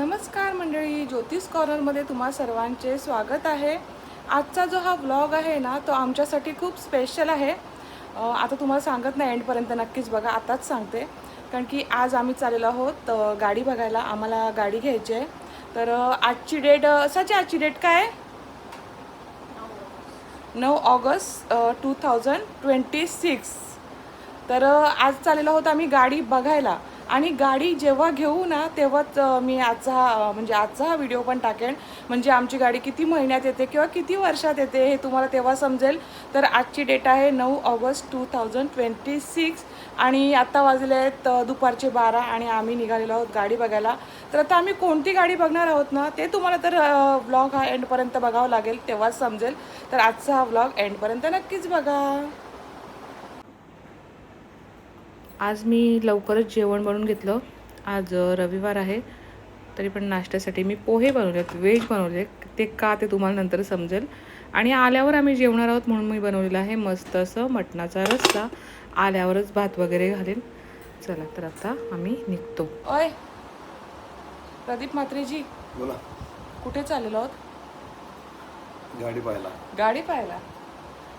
नमस्कार मंडळी, ज्योतिष कॉर्नरमध्ये तुम्हा सर्वांचे स्वागत आहे। आजचा जो हा व्लॉग आहे ना, तो आमच्यासाठी खूप स्पेशल आहे। आता तुम्हाला सांगत नाही, एंडपर्यंत नक्कीच बघा, आताच सांगते। कारण की आज आम्ही चाललेलो आहोत गाडी बघायला। आम्हाला गाडी घ्यायची आहे। तर आजची डेट आजची डेट काय आहे? 9 ऑगस्ट 2026। तर आज चाललेलो आहोत आम्ही गाडी बघायला। आणि गाडी जेव्हा घेऊ ना, तेव्हाच मी आजचा हा व्हिडिओ पण टाकेन। म्हणजे आमची गाडी किती महिन्यात येते किंवा किती वर्षात येते हे तुम्हाला तेव्हा समजेल। तर आजची डेट आहे 9 ऑगस्ट 2026 आणि आत्ता वाजले आहेत दुपारचे 12 आणि आम्ही निघालेलो आहोत गाडी बघायला। तर आता आम्ही कोणती गाडी बघणार आहोत ना, ते तुम्हाला तर व्लॉग हा एंडपर्यंत बघावं लागेल, तेव्हाच समजेल। तर आजचा हा व्लॉग एंडपर्यंत नक्कीच बघा। आज मी लवकरच जेवण बनवून घेतलं। आज रविवार आहे, तरी पण नाश्त्यासाठी मी पोहे बनवलेत, व्हेज बनवले। ते का ते तुम्हाला नंतर समजेल। आणि आल्यावर आम्ही जेवणार आहोत म्हणून मी बनवलेलं आहे मस्त असं मटणाचा रस्सा। आल्यावरच भात वगैरे घालेन। चला तर आता आम्ही निघतो। ओय प्रदीप म्हात्रेजी, बोला। कुठे चाललेलो आहोत? गाडी पाहायला। गाडी पाहायला?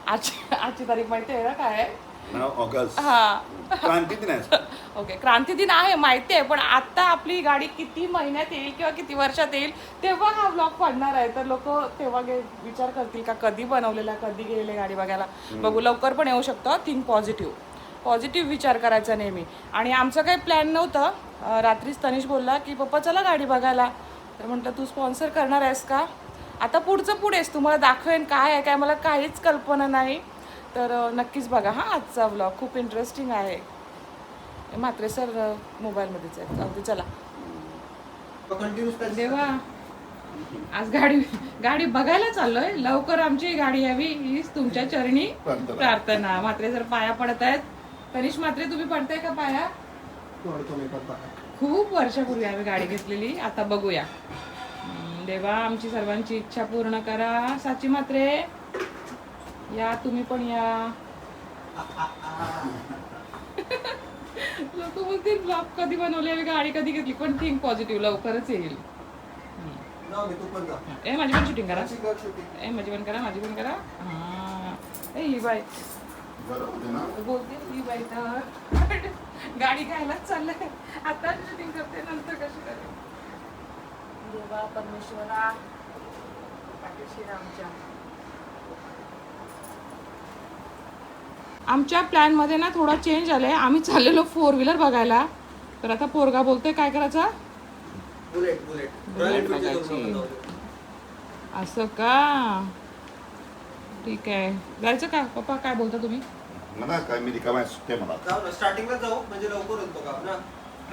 आजची तारीख माहिती आहे ना काय आहे? 9 ऑगस्ट। हा, क्रांती दिन आहे। ओके, क्रांती दिन आहे माहिती आहे, पण आता आपली गाडी किती महिन्यात येईल किंवा किती वर्षात येईल तेव्हा हा व्लॉग पडणार आहे। तर लोक तेव्हा विचार करतील का कधी बनवलेला, कधी गेलेले गाडी बघायला। बघू, लवकर पण येऊ शकतो। थिंक पॉझिटिव्ह विचार करायचा नेहमी। आणि आमचं काही प्लॅन नव्हतं। रात्रीच तनिष बोलला की पप्पा चला गाडी बघायला। तर म्हटलं तू स्पॉन्सर करणार आहेस का? आता पुढेच तुम्हाला दाखवेन काय आहे काय, मला काहीच कल्पना नाही। तर नक्कीच बघा हा आजचा व्लॉग, खूप इंटरेस्टिंग आहे। म्हात्रे सर मोबाईलमध्येच आहेत, अगदी चला। देवा, आज गाडी बघायला चाललोय। लवकर आमची गाडी यावी हीच तुमच्या चरणी प्रार्थना। म्हात्रे सर पाया पडत आहेत। तनिष म्हात्रे, तुम्ही पडताय का पाया? खूप वर्षापूर्वी आम्ही गाडी घेतलेली, आता बघूया। देवा, आमची सर्वांची इच्छा पूर्ण करा। साची म्हात्रे या, तुम्ही पण या। लोक म्हणतील ब्लॉग कधी बनवले, गाडी कधी घेतली, पण थिंक पॉझिटिव्ह, लवकरच येईल। माझी पण शूटिंग करा। माझी पण करा। हा, ही बाई बोलते, ही बाई तर गाडी घ्यायलाच चाललंय। आता शूटिंग करते, नंतर कशी करेल? देवा परमेश्वरा, पाठीशी रामच्या। आमच्या प्लॅनमध्ये ना थोडा चेंज आलाय। आम्ही चाललेलो 4 व्हीलर बघायला। तर आता पोरगा बोलतोय काय करायचं? बुलेट बघायची। असं का? ठीक आहे, जायचं का? पप्पा काय बोलता तुम्ही? मला काय, मी रिकामा आहे, सुट्टे मला। जाऊ ना, स्टार्टिंगला जाऊ म्हणजे लवकर होतो का ना,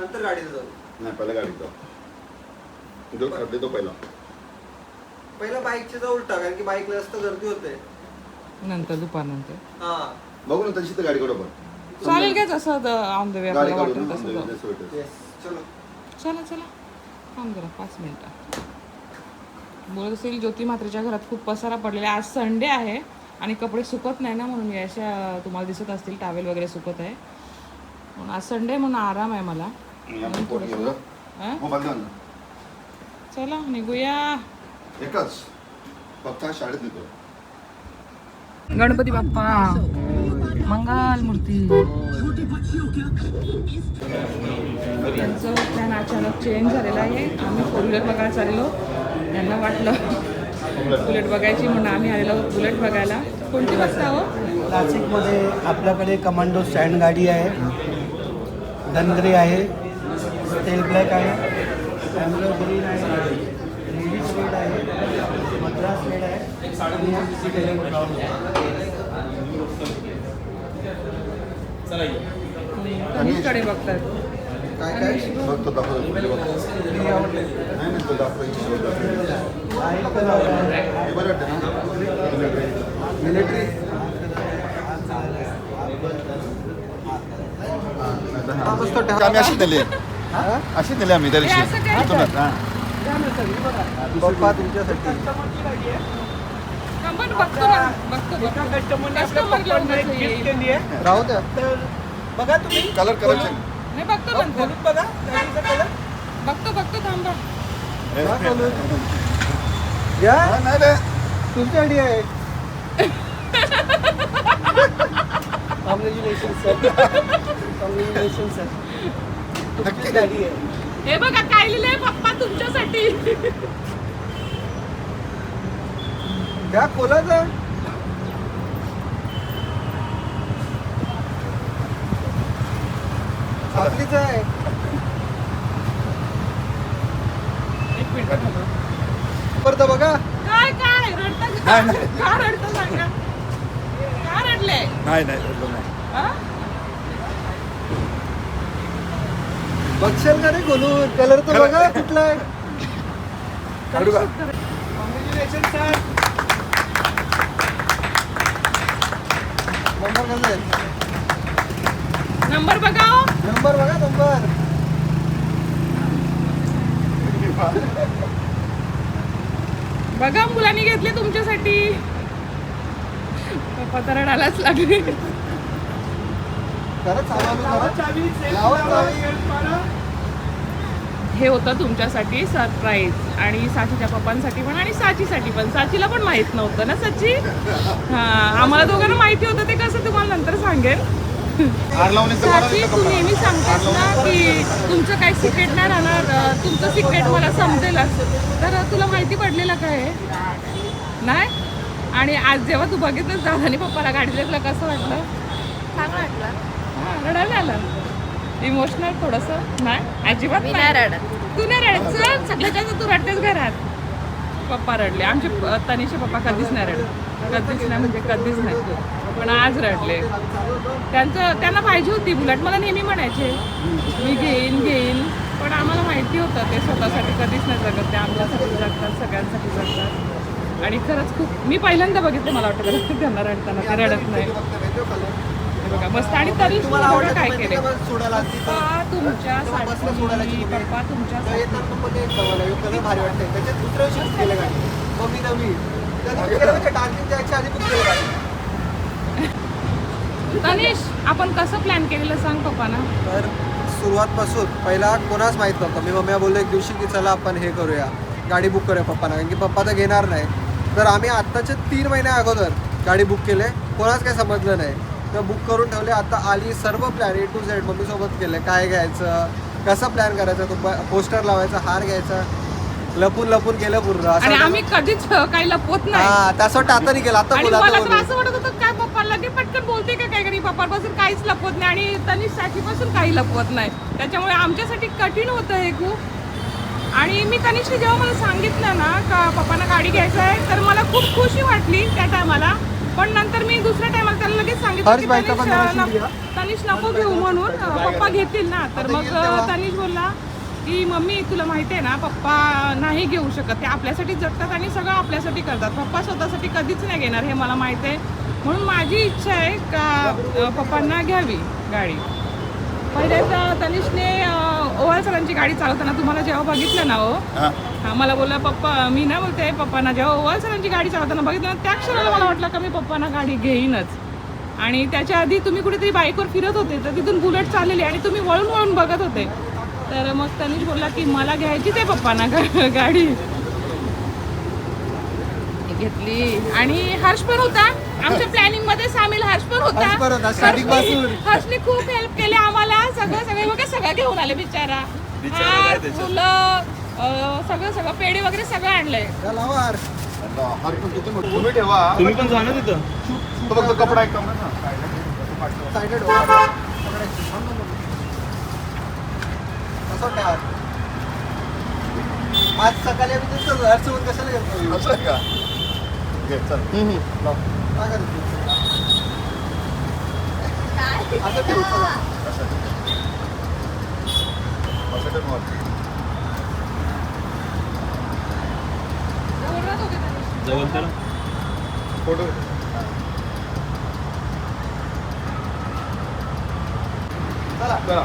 नंतर गाडीला जाऊ। नाही, पहिला गाडीत जाऊ। जो ठरले तो पहिला बाईकचे जाऊ उलटा, कारण की बाईकला जास्त गर्दी होते। नंतर दुपारनंतर हा, बघू ना, तशी तर गाडी काढू पण चालेल काय? जसं ऑन द वे गाडी आपल्याला काढू वाटेल ना, तसं जाऊ। चलो चला थांब जरा 5 मिनिटं। बोलत असेल ज्योती म्हात्रेच्या घरात खूप पसारा पडलेला आहे। आज संडे आहे आणि कपडे सुकत नाही ना, म्हणून अशा तुम्हाला दिसत असतील टावेल वगैरे सुकत आहे। म्हणून आज संडे म्हणून आराम आहे मला। चला निघूया। एकच फक्त शाळेत निघतो। गणपती बाप्पा मंगल मूर्ती। त्यांचं प्लॅन अचानक चेंज झालेला आहे। आम्ही 4 व्हीलर बघायला चाललो, त्यांना वाटलं बुलेट बघायची म्हणून आम्ही आलेलो बुलेट बघायला। कोणती वाजता हो? नाशिकमध्ये आपल्याकडे कमांडो स्टँड गाडी आहे, धनगरी आहे, स्टेल ब्लॅक आहे, अँग्लो ग्रीन आहे, लेडीज रेड आहे, मद्रास रेड आहे आणि तनिषकडे बघतात काय काय फक्त दाखवतो नाही तो दाखवायची बरं वाटतं ना मिलिटरी आम्ही अशी नेली आम्ही त्या दिवशी पप्पा तुमच्यासाठी राहू द्या। बघा तुम्ही कलर नाही बघतो बघा गाडीचा कलर। बघतो थांबा। या नाही रे. तुमची गाडी आहे. Congratulation sir. Congratulation sir. तुमची गाडी आहे. हे बघा काय लिहिलंय पप्पा तुमच्यासाठी. त्या कोणाचा आपलीच आहे. एक मिनिट थांबा. परत बघा. काय काय रडता का? का रडता सांगा. का रडले? नाही नाही हा? बघशाल का नाही खोलून कलर तर बघा कुठला आहे. काढू का? Congratulation sir. नंबर कसा आहे. नंबर बघा हो. नंबर बघा नंबर. बघा मुलांनी घेतले तुमच्यासाठी. पप्पा तर रडायलाच लागले. खरंच लावा चावी. हे होतं तुमच्यासाठी सरप्राईज आणि साचीच्या पप्पांसाठी पण आणि साचीसाठी पण. साचीला पण माहित नव्हतं ना सची. हा आम्हाला दोघांना माहिती होतं ते कसं तुम्हाला नंतर सांगेल. साची तू नेहमी सांगतेस ना की तुमचं काही सिक्रेट नाही राहणार, तुमचं सिक्रेट मला समजेलच. तर तुला माहिती पडलेलं काय नाही. आणि आज जेव्हा तू बघितलंस दादानी पप्पाला गाडीला तुला कसं वाटलं. चांगलं वाटलं. हां रडायला आलं. इमोशनल थोडंसं नाही अजिबात मी नाही. नाही रडत. तू नाही रडत. चल सगळ्यात जास्त तू रडतेस घरात. पप्पा रडले आमचे. तनिषचे पप्पा कधीच नाही रडत. कधीच नाही म्हणजे कधीच नाही. पण आज रडले. त्यांना पाहिजे होती बुलेट. मला नेहमी म्हणायचे मी घेईन पण आम्हाला माहिती होतं ते स्वतःसाठी कधीच नाही जगत. ते आमच्यासाठी जगतात, सगळ्यांसाठी जगतात. आणि खरंच खूप मी पहिल्यांदा बघितलं मला वाटतं त्यांना रडताना. ते रडत नाही. हे बघा मस्त. आणि तरी थोडं काय केले पप्पा तुमच्यासाठी. पप्पा तुमच्यासाठी. कलर भारी वाटतंय. त्याच्यात दुसऱ्या दिवशी केलं गाडी. मग मी नवी डान्सिंग जायच्या आधी पण केलं गाडी. तनिष आपण कसं प्लॅन केलेलं सांग पप्पांना. तर सुरुवातपासून पहिला कोणाच माहीत नव्हतं. मी मम्मी बोललो एक दिवशी की चला आपण हे करूया, गाडी बुक करूया पप्पांना, कारण की पप्पा तर घेणार नाही. तर आम्ही आत्ताच्या 3 महिन्या अगोदर गाडी बुक केले. कोणाच काही समजलं नाही. तर बुक करून ठेवले. आता आली सर्व प्लॅन A to Z मम्मीसोबत केले. काय घ्यायचं, कसं प्लॅन करायचा, तो पोस्टर लावायचा, हार घ्यायचा, लपून गेलं पूर्ण. आणि आम्ही कधीच काही लपवत नाही. हा त्यासाठी आता नाही केलं. आता आणि बोला मला तर असं वाटत होतं काय पप्पा लगे पटकन बोलते का काय. पप्पापासून काहीच लपवत नाही आणि तनिष साचीपासून काही लपवत नाही. त्याच्यामुळे आमच्यासाठी कठीण होतं हे खूप. आणि मी तनिषने जेव्हा मला सांगितलं ना का पप्पांना गाडी घ्यायचं आहे तर मला खूप खुशी वाटली त्या टायमाला. पण नंतर मी दुसऱ्या टायमाला त्याला लगेच सांगितलं की तनिष नको घेऊ म्हणून. पप्पा घेतील ना. तर मग तनिष बोलला की मम्मी तुला माहिती आहे ना पप्पा नाही घेऊ शकत. ते आपल्यासाठी जगतात आणि सगळं आपल्यासाठी करतात. पप्पा स्वतःसाठी कधीच नाही घेणार हे मला माहिती आहे. म्हणून माझी इच्छा आहे का पप्पांना घ्यावी गाडी. पहिल्यांदा तनिषने ओवाल सरांची गाडी चालवताना तुम्हाला जेव्हा बघितलं ना हो हा मला बोलला पप्पा मी ना बोलते पप्पांना जेव्हा ओवाल सरांची गाडी चालवताना बघितलं ना त्या क्षणाला मला वाटलं का मी पप्पांना गाडी घेईनच. आणि त्याच्या आधी तुम्ही कुठेतरी बाईकवर फिरत होते तर तिथून बुलेट चाललेली आणि तुम्ही वळून बघत होते. तर मग तनिष बोलला की मला घ्यायचीच आहे पप्पांना गाडी. घेतली. आणि हर्ष पण होता आमच्या प्लॅनिंग मध्ये सामील. हर्ष पण होता. हर्षने खूप हेल्प केली आम्हाला. सगळे बघा सगळं घेऊन आले बिचारा. हार फुलं सगळं पेढे वगैरे सगळं आणलंय. तुम्ही ठेवा. तुम्ही पण जा ना तिथं. तो फक्त कपडा एक कमरा ना. आज सकाळी आम्ही तिथं हर्षसोबत कशाला गेलो. असं आहे का. घे, चल. लाव. काय करतो असं ठेवू चला. असं ठेव मग. जवळ तर फोटो चला.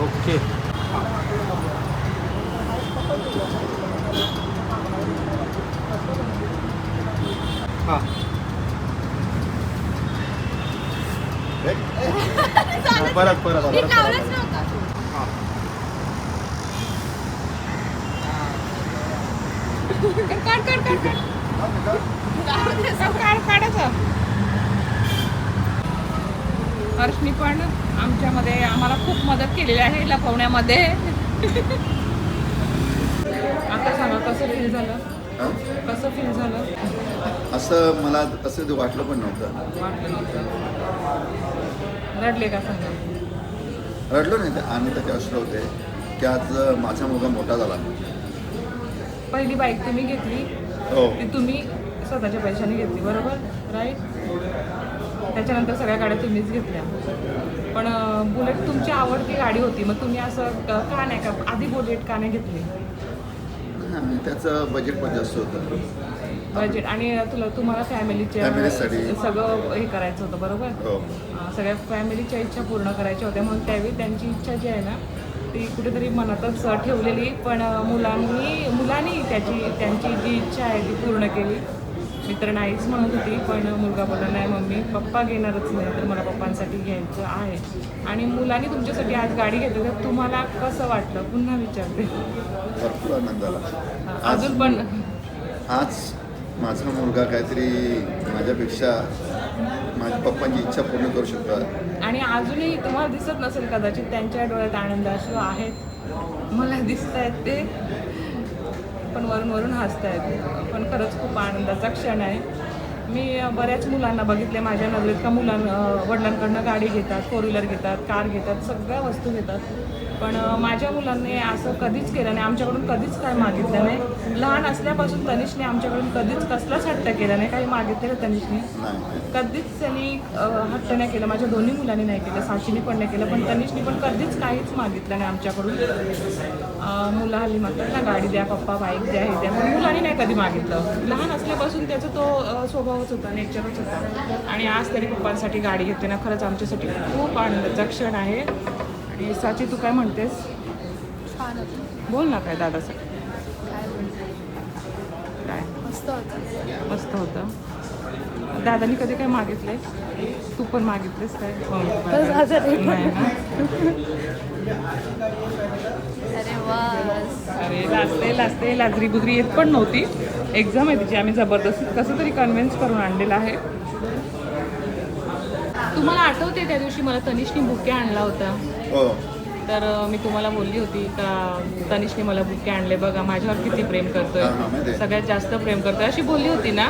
ओके. हां परत परत मी परत लावलंच नव्हतं. काढायचं. हर्षनी पण आमच्यामध्ये आम्हाला खूप मदत केलेली आहे लपवण्यामध्ये. आता सांगा कसं फील झालं? हा? कसं फील झालं? असं मला असं ते वाटलं पण नव्हतं. वाटलं नव्हतं. रडले का सांगा? रडलो नाही, ते आनंदाचे अश्रू होते की आज माझा मुलगा मोठा झाला. पहिली बाईक तुम्ही घेतली, हो ती तुम्ही स्वतःच्या पैशाने घेतली, बरोबर? राईट. त्याच्यानंतर सगळ्या गाड्या तुम्हीच घेतल्या. पण बुलेट तुमची आवडती गाडी होती, मग तुम्ही असं का नाही का आधी बुलेट का नाही घेतली? आणि त्याचं बजेट पण जास्त होतं. बजेट आणि तुम्हाला फॅमिलीच्या फॅमिलीसाठी. सगळं हे करायचं होतं, बरोबर? हो सगळ्या फॅमिलीच्या इच्छा पूर्ण करायच्या होत्या, म्हणून त्यावेळी त्यांची इच्छा जी आहे ना ती कुठेतरी मनातच ठेवलेली. पण मुलांनी त्यांची जी इच्छा आहे ती पूर्ण केली. मी तर नाहीच म्हणत होती, पण मुलगा बोलला नाही मम्मी पप्पा घेणारच नाही, तर मला पप्पांसाठी घ्यायचं आहे. आणि मुलांनी तुमच्यासाठी आज गाडी घेतली, तर तुम्हाला कसं वाटलं? पुन्हा विचारते. भरपूर आनंद झाला. अजून पण आज माझा मुलगा काहीतरी माझ्यापेक्षा माझ्या पप्पांची इच्छा पूर्ण करू शकतो. आणि अजूनही तुम्हाला दिसत नसेल कदाचित, त्यांच्या डोळ्यात आनंद अश्रू आहेत, मला दिसत आहेत ते, पण वरून हसतायत. पण खरंच खूप आनंदाचा क्षण आहे. मी बऱ्याच मुलांना बघितले माझ्या नजरेत का वडिलांकडनं गाडी घेतात, फोर व्हीलर घेतात, कार घेतात, सगळ्या वस्तू घेतात. पण माझ्या मुलांनी असं कधीच केलं नाही, आमच्याकडून कधीच काय मागितलं नाही. लहान असल्यापासून तनिषने आमच्याकडून कधीच कसलाच हट्ट केला नाही. काही मागितलेलं तनिषने कधीच त्यांनी हट्ट नाही केलं. माझ्या दोन्ही मुलांनी नाही केलं, साक्षीने पण नाही केलं, पण तनिषने पण कधीच काहीच मागितलं नाही आमच्याकडून. मुलं हल्ली म्हणतात ना गाडी द्या पप्पा, बाईक द्या, हे द्या, पण मुलांनी नाही कधी मागितलं. लहान असल्यापासून त्याचा तो स्वभावच होता, नेचरच होता. आणि आज तरी पप्पांसाठी गाडी घेते ना, खरंच आमच्यासाठी खूप आनंदाचा क्षण आहे. आणि साची तू काय म्हणतेस? छान होतं. बोल ना काय दादासाठी. काय बोलते, काय मस्त होतं. मस्त होतं. दादानी कधी काय मागितलंय? तू पण मागितलेस काय? नाही ना? अरे वा. अरे लाजते लाजरी बुजरी येत पण नव्हती. एक्झाम आहे तिची, आम्ही जबरदस्ती कसं तरी कन्व्हिन्स करून आणलेलं आहे. तुम्हाला आठवते त्या दिवशी मला तनिषने बुके आणला होता, हो तर मी तुम्हाला बोलली होती का तनिषने मला बुके आणले बघा, माझ्यावर किती प्रेम करतोय, सगळ्यात जास्त प्रेम करतोय अशी बोलली होती ना.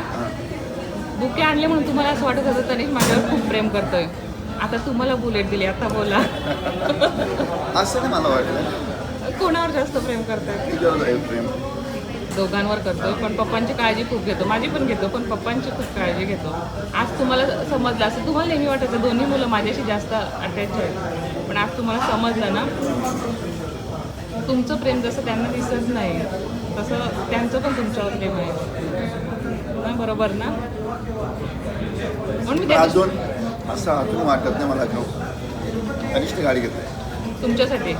बुके आणले म्हणून तुम्हाला असं वाटत होतं तनिष माझ्यावर खूप प्रेम करतोय. आता तुम्हाला बुलेट दिली, आता बोला. असं नाही मला वाटलं. कोणावर जास्त प्रेम करतोय? तुझ्यावर आहे प्रेम. दोघांवर करतो, पण पप्पांची काळजी खूप घेतो. माझी पण घेतो, पण पप्पांची खूप काळजी घेतो. आज तुम्हाला समजलं असं. तुम्हाला नेहमी वाटायचं दोन्ही मुलं माझ्याशी जास्त अटॅच आहेत, पण आज तुम्हाला समजलं ना. तुमचं प्रेम जसं त्यांना दिसत नाही तसं त्यांचं पण तुमच्यावर प्रेम आहे ना, बरोबर ना? म्हणून मी त्या अजून असं अजून वाटत नाही मला की कनिष्ठ गाडी घेतली तुमच्यासाठी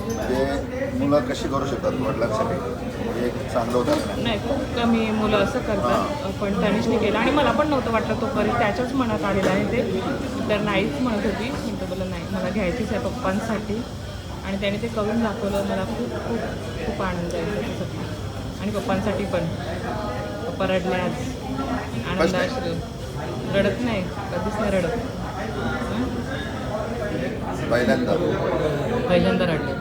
म्हणजे मुलं कशी करू शकतात वडिलांसाठी, हे एक चांगलं उदाहरण नाही. खूप कमी मुलं असं करतात, पण तनिषने केलं. आणि मला पण नव्हतं वाटलं तोपर्यंत त्याच्याच मनात आलेलं आहे ते. तर नाहीच म्हणत होती, मी तर बोललं नाही मला घ्यायचीच आहे पप्पांसाठी. आणि त्याने ते करून दाखवलं. मला खूप खूप खूप आनंद आहे त्याच्यासाठी. आणि पप्पांसाठी पण. पप्पा रडले आज, आनंद अश्रू. रडत नाही, कधीच नाही रडत. पहिल्यांदा रडले.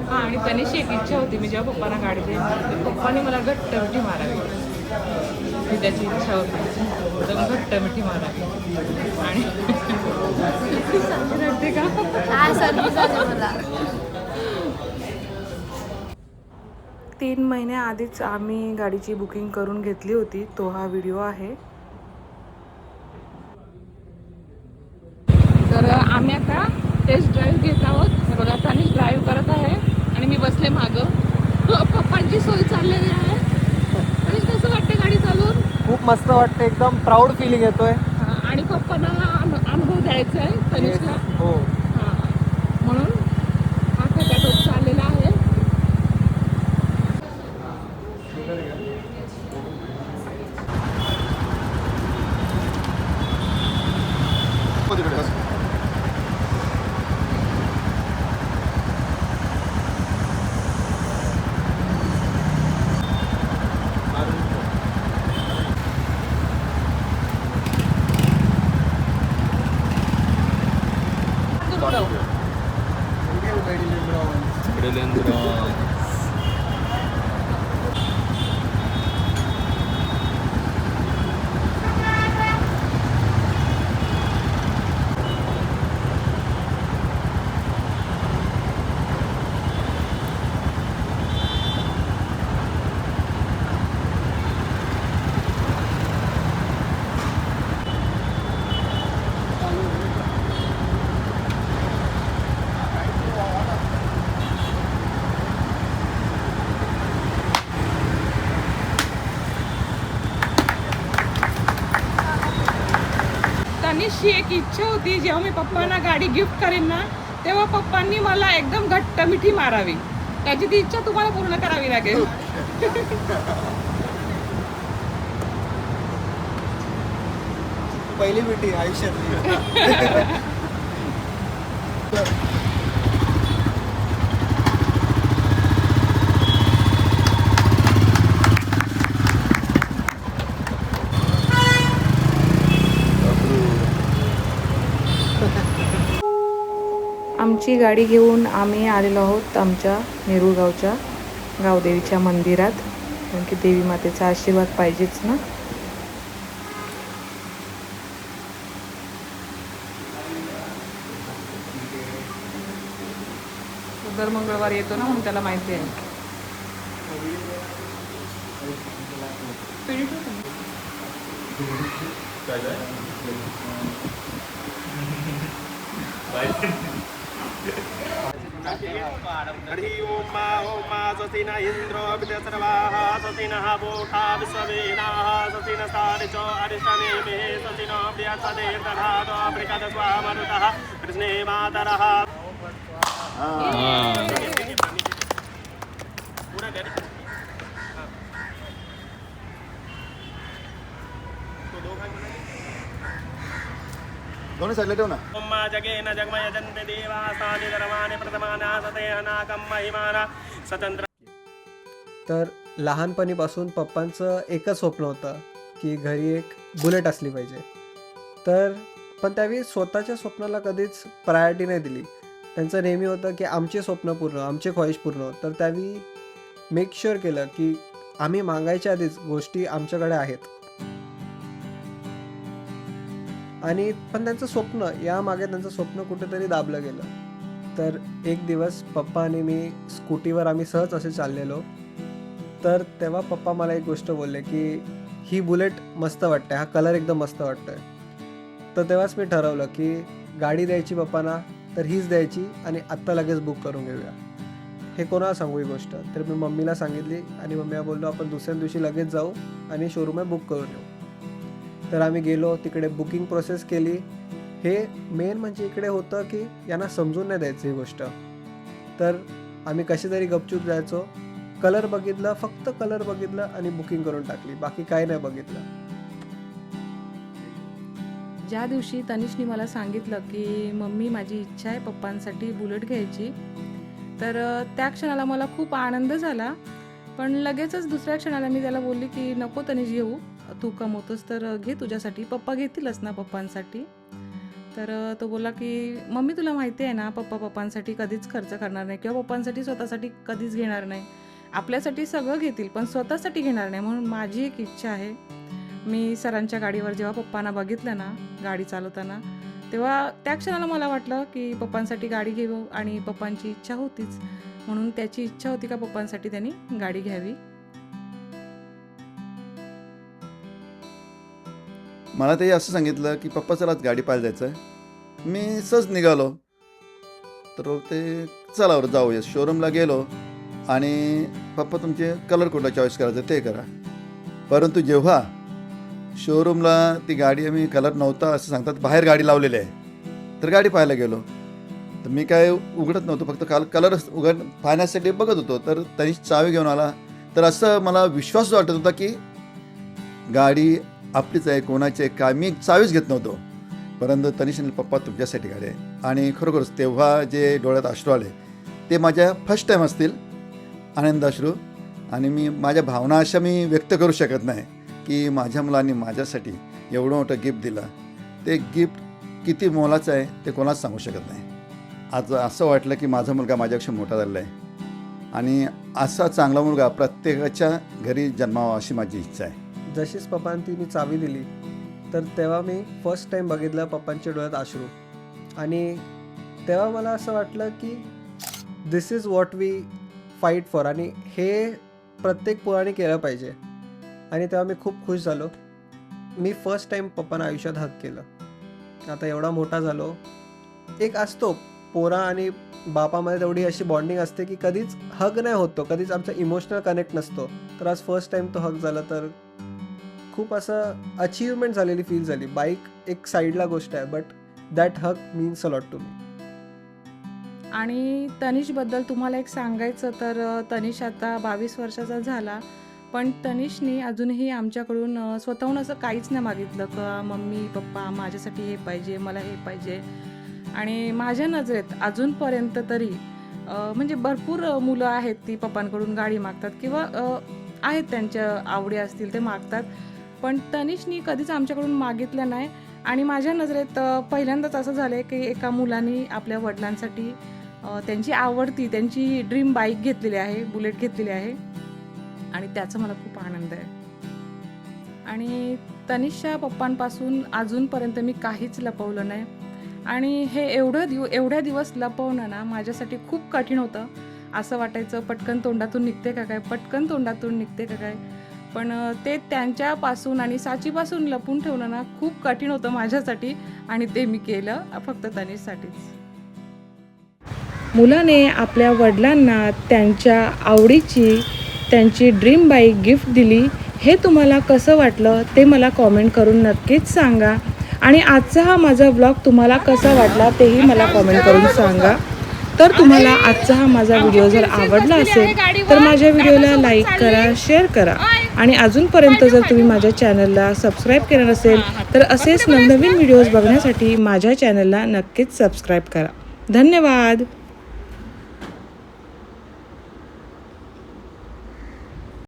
हां, आणि तनिषची एक इच्छा होती, मी जेव्हा पप्पांना गाडी देईन तर पप्पाने मला घट्ट मिठी मारावी, ही त्याची इच्छा होती. एकदम घट्ट मिठी मारावी. आणि रडते का? हा सर्दी झाली मला. 3 महिन्याआधीच आम्ही गाडीची बुकिंग करून घेतली होती. तो हा व्हिडिओ आहे. तर आम्ही आता टेस्ट ड्राईव्ह घेत आहोत. बघा तनिष ड्राईव्ह करत आहे आणि मी बसले मागं. पप्पांची सोय चाललेली आहे. तनिष कसं वाटते गाडी चालवून? खूप मस्त वाटतं, एकदम प्राऊड फिलिंग येतोय. आणि पप्पांना अनुभव द्यायचा आहे तनिषला. हो, म्हणून हा खटाटोप चाललेला आहे. ब्रिलियंट तनिषची एक इच्छा होती, जेव्हा मी पप्पांना गाडी गिफ्ट करेन ना तेव्हा पप्पांनी मला एकदम घट्ट मिठी मारावी. त्याची ती इच्छा तुम्हाला पूर्ण करावी लागेल. पहिली मिठी आयुष्यातली. आमची गाडी घेऊन आम्ही आलेलो आहोत आमच्या नेरूळ गावच्या गावदेवीच्या मंदिरात, कारण की देवी मातेचा आशीर्वाद पाहिजेच ना. दर मंगळवारी येतो ना म्हणून त्याला माहिती आहे. पिढी ठेवतो ना. हरि ओम मा ससिन इंद्रो विदसर्वाः ससिनः भूषा विश्ववेदाः ससिन सारिचो अरिष्टमे मे ससिनो प्रियसदे दधातो प्रकटस्वामरुतः कृष्णे मातरः. दोन्ही साईडला ठेव ना. ओम जगेन जगमय जन्ते देवासानि धर्मानि प्रथमाना सतेनाकं महिमाना स्वतंत्र. तर लहानपणीपासून पप्पांचं एकच स्वप्न होतं की घरी एक बुलेट असली पाहिजे. तर पण त्यावेळी स्वतःच्या स्वप्नाला कधीच प्रायोरिटी नाही दिली. त्यांचं नेहमी होतं की आमचे स्वप्न पूर्ण, आमचे ख्वाहिश पूर्ण. तर त्यावेळी मेक शुअर केलं की आम्ही मागायच्या आधीच गोष्टी आमच्याकडे आहेत. आणि पण त्यांचं स्वप्न, यामागे त्यांचं स्वप्न कुठेतरी दाबलं गेलं. तर एक दिवस पप्पा आणि मी स्कूटीवर आम्ही सहज असे चाललेलो. तर तेव्हा पप्पा मला एक गोष्ट बोलले की ही बुलेट मस्त वाटते, हा कलर एकदम मस्त वाटतोय. तर तेव्हाच मी ठरवलं की गाडी द्यायची पप्पांना तर हीच द्यायची आणि आत्ता लगेच बुक करून घेऊया. हे कोणाला सांगू ही गोष्ट. तर मी मम्मीला सांगितली आणि मम्मीला बोललो आपण दुसऱ्या दिवशी लगेच जाऊ आणि शोरूमला बुक करून येऊ. तर आम्ही गेलो, तिकडे बुकिंग प्रोसेस केली. हे मेन म्हणजे इकडे होतं की यांना समजून नाही द्यायची ही गोष्ट. तर आम्ही कशी तरी गपचूप जायचो. कलर बघितलं, फक्त कलर बघितलं आणि बुकिंग करून टाकली, बाकी काही नाही बघितलं. ज्या दिवशी तनिषनी मला सांगितलं की मम्मी माझी इच्छा आहे पप्पांसाठी बुलेट घ्यायची, तर त्या क्षणाला मला खूप आनंद झाला. पण लगेचच दुसऱ्या क्षणाला मी त्याला बोलली की नको तनिष घेऊ, तू कमवतोस तर घे तुझ्यासाठी, पप्पा घेतीलच ना पप्पांसाठी. तर तो बोला की मम्मी तुला माहिती आहे ना पप्पा पप्पांसाठी कधीच खर्च करणार नाही किंवा पप्पांसाठी स्वतःसाठी कधीच घेणार नाही. आपल्यासाठी सगळं घेतील पण स्वतःसाठी घेणार नाही. म्हणून माझी एक इच्छा आहे. मी सरांच्या गाडीवर जेव्हा पप्पांना बघितलं ना गाडी चालवताना, तेव्हा त्या क्षणाला मला वाटलं की पप्पांसाठी गाडी घेऊ आणि पप्पांची इच्छा होतीच, म्हणून त्याची इच्छा होती का पप्पांसाठी त्यांनी गाडी घ्यावी. मला ते असं सांगितलं की पप्पा चला आज गाडी पाहायला जायचं आहे. मी सहज निघालो. तर ते चला बरं जाऊया. शोरूमला गेलो आणि पप्पा तुमचे कलर कुठला चॉईस करायचं ते करा. परंतु जेव्हा शोरूमला ती गाडी आम्ही कलर नव्हता असं सांगतात, बाहेर गाडी लावलेली आहे, तर गाडी पाहायला गेलो. तर मी काय उघडत नव्हतो, फक्त कलर पाहण्यासाठी बघत होतो. तर तनिष चावी घेऊन आला. तर असं मला विश्वास वाटत होता की गाडी आपलीच आहे, कोणाची आहे काय. मी चावीच घेत नव्हतो. परंतु तनिष आणि पप्पा तुमच्यासाठी गाडी आहे. आणि खरोखरच तेव्हा जे डोळ्यात अश्रू आले ते माझ्या फर्स्ट टाईम असतील आनंद अश्रू. आणि मी माझ्या भावना अशा मी व्यक्त करू शकत नाही की माझ्या मुलांनी माझ्यासाठी एवढं मोठं गिफ्ट दिलं. ते गिफ्ट किती मोलाचं आहे ते कोणाच सांगू शकत नाही. आज असं वाटलं की माझा मुलगा माझ्यापेक्षा मोठा झालेला आहे. आणि असा चांगला मुलगा प्रत्येकाच्या घरी जन्मावा अशी माझी इच्छा आहे. जशीच पप्पांनी ती मी चावी दिली तर तेव्हा मी फर्स्ट टाईम बघितलं पप्पांच्या डोळ्यात अश्रू. आणि तेव्हा मला असं वाटलं की this is what we fight for, आणि हे प्रत्येक पोराने केलं पाहिजे. आणि तेव्हा मी खूप खुश झालो. मी फर्स्ट टाईम पप्पांना आयुष्यात हग केलं. आता एवढा मोठा झालो, एक असतो पोरा आणि बापामध्ये तेवढी अशी बॉन्डिंग असते की कधीच हग नाही होतो, कधीच आमचा इमोशनल कनेक्ट नसतो. तर आज फर्स्ट टाईम तो हग झाला तर खूप असं अचीवमेंट झालेली फील झाली. बाईक एक साईडला गोष्ट आहे, but that hug means a lot to me. आणि तनिषबद्दल तुम्हाला एक सांगायचं तर तनिष आता 22 वर्षाचा झाला, पण तनिषनी अजूनही आमच्याकडून स्वतःहून असं काहीच नाही मागितलं का मम्मी पप्पा माझ्यासाठी हे पाहिजे, मला हे पाहिजे. आणि माझ्या नजरेत अजूनपर्यंत तरी म्हणजे भरपूर मुलं आहेत ती पप्पांकडून गाडी मागतात किंवा आहेत त्यांच्या आवडी असतील ते मागतात, पण तनिषनी कधीच आमच्याकडून मागितलं नाही. आणि माझ्या नजरेत पहिल्यांदाच असं झालं आहे की एका मुलांनी आपल्या वडिलांसाठी त्यांची आवडती त्यांची ड्रीम बाईक घेतलेली आहे, बुलेट घेतलेली आहे, आणि त्याचा मला खूप आनंद आहे. आणि तनिषच्या पप्पांपासून अजूनपर्यंत मी काहीच लपवलं नाही. आणि हे एवढ्या दिवस लपवणं ना माझ्यासाठी खूप कठीण होतं. असं वाटायचं पटकन तोंडातून निघते का काय, पण ते त्यांच्यापासून आणि साचीपासून लपून ठेवणं ना खूप कठीण होतं माझ्यासाठी, आणि ते मी केलं फक्त तनिषसाठीच. मुलाने आपल्या वडिलांना त्यांच्या आवडीची त्यांची ड्रीम बाईक गिफ्ट दिली. हे तुम्हाला कसं वाटलं ते मला कॉमेंट करून नक्कीच सांगा. आणि आजचा हा माझा व्लॉग तुम्हाला कसा वाटला तेही मला कॉमेंट करून सांगा. तर तुम्हाला आजचा हा माझा व्हिडिओ जर आवडला असेल तर माझ्या व्हिडिओला लाईक करा, शेअर करा. आणि अजूनपर्यंत जर तुम्ही माझ्या चॅनलला सबस्क्राईब केलं नसेल तर असेच नवनवीन व्हिडिओज बघण्यासाठी माझ्या चॅनलला नक्कीच सबस्क्राईब करा. धन्यवाद.